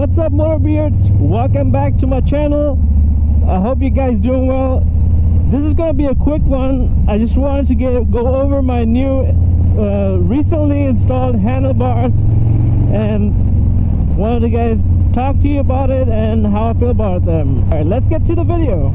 What's up, motorbeards? Welcome back to my channel. I hope you guys doing well. This is gonna be a quick one. I just wanted to go over my new recently installed handlebars and wanted to guys talk to you about it and how I feel about them. All right, let's get to the video.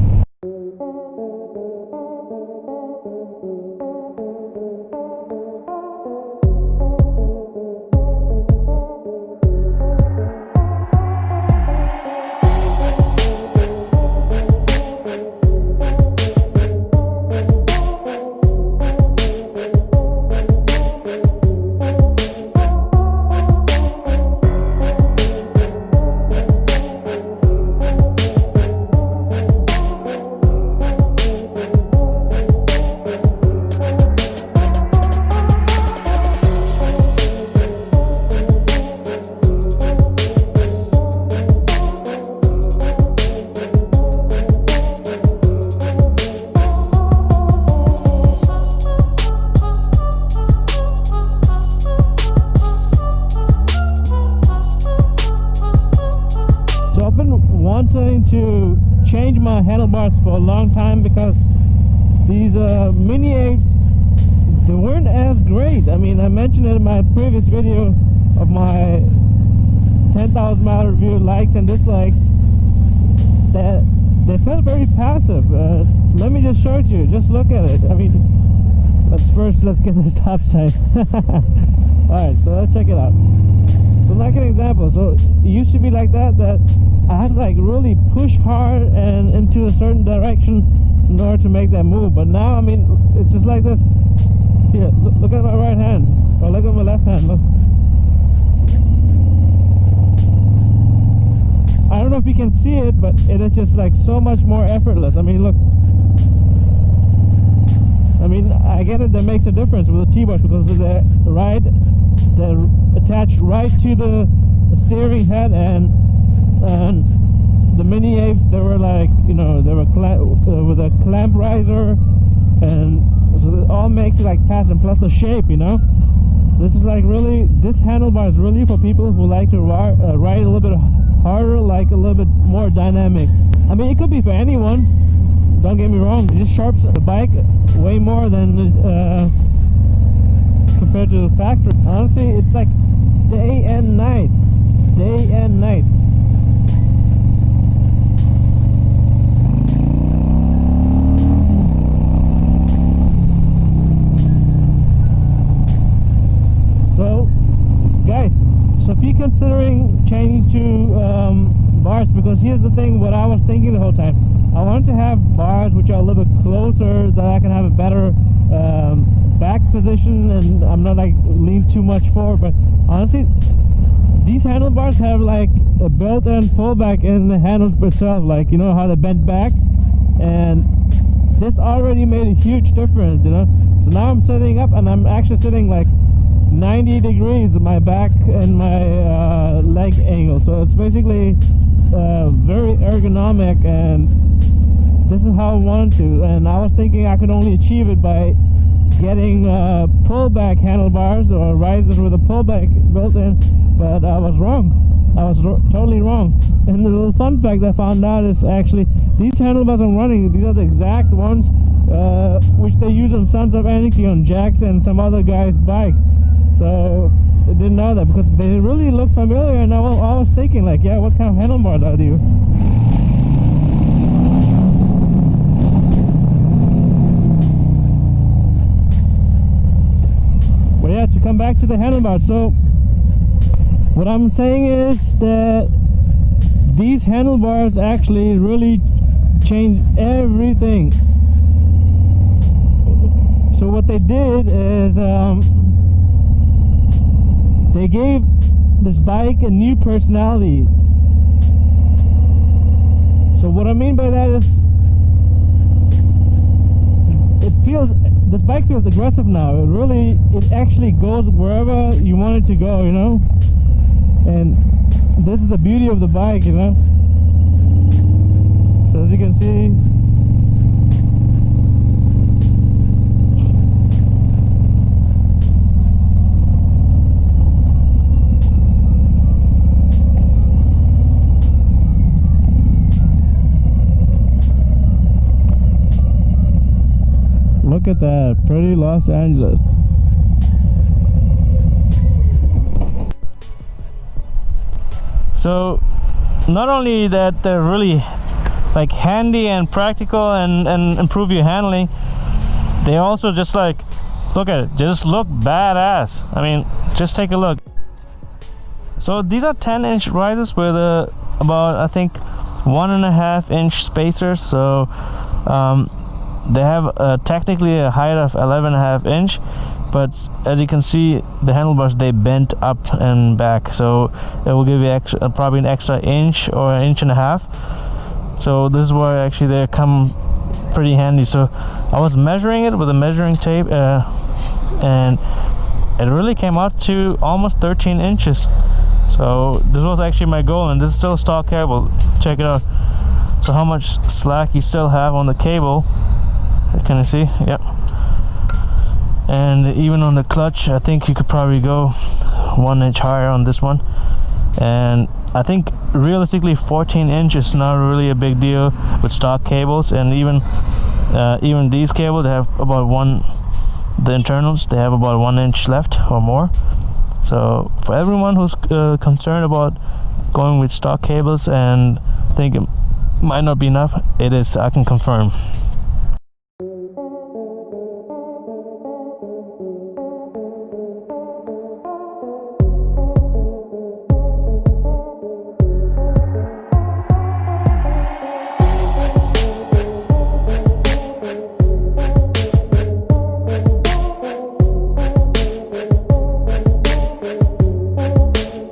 Wanting to change my handlebars for a long time because these mini 8s, they weren't as great. I mean, I mentioned it in my previous video of my 10,000 mile review, likes and dislikes, that they felt very passive. Let me just show it to you. Just look at it. I mean, let's get the stop sign. Alright, so let's check it out. So like an example, so it used to be like that I had to like really push hard and into a certain direction in order to make that move. But now, I mean, it's just like this. Here, look at my right hand, or look at my left hand. Look. I don't know if you can see it, but it is just like so much more effortless. I mean, look. I mean, I get it, that makes a difference with the T-bars because they're attached right to the steering head, and the mini 8s, they were like, you know, they were with a clamp riser, and so it all makes it like pass, and plus the shape, you know. This is like really, this handlebar is really for people who like to ride a little bit harder, like a little bit more dynamic. I mean, it could be for anyone, don't get me wrong. It just sharps the bike way more than compared to the factory. Honestly, it's like day and night. So guys, so if you're considering changing to bars, because here's the thing, what I was thinking the whole time, I wanted to have bars which are a little bit closer, that I can have a better back position, and I'm not like lean too much forward. But honestly, these handlebars have like a built-in pullback in the handles itself, like, you know how they bend back, and this already made a huge difference, you know. So now I'm sitting up, and I'm actually sitting like 90 degrees of my back and my leg angle, so it's basically very ergonomic, and this is how I wanted to. And I was thinking I could only achieve it by getting pullback handlebars or risers with a pullback built in, but I was wrong. I was totally wrong. And the little fun fact I found out is actually these handlebars I'm running, these are the exact ones which they use on Sons of Anarchy, on Jack's and some other guy's bike. So I didn't know that because they really look familiar, and I was thinking like, yeah, what kind of handlebars are these? But yeah, to come back to the handlebars, so what I'm saying is that these handlebars actually really change everything. So what they did is they gave this bike a new personality. So what I mean by that is, this bike feels aggressive now. It actually goes wherever you want it to go, you know. And this is the beauty of the bike, you know. So as you can see, Look at that, pretty Los Angeles. So not only that they're really like handy and practical and improve your handling, they also just like, look at it, just look badass. I mean, just take a look. So these are 10-inch risers with about, I think, 1.5-inch spacers. So they have technically a height of 11.5 inch, but as you can see, the handlebars, they bent up and back, so it will give you probably an extra inch or an inch and a half. So this is why actually they come pretty handy. So I was measuring it with a measuring tape, and it really came out to almost 13 inches. So this was actually my goal, and this is still stock cable. Check it out. So how much slack you still have on the cable. Can you see? Yep. And even on the clutch, I think you could probably go 1 inch higher on this one. And I think realistically 14 inches is not really a big deal with stock cables. And even these cables, they have about the internals, they have about 1 inch left or more. So for everyone who's concerned about going with stock cables and think it might not be enough, it is, I can confirm.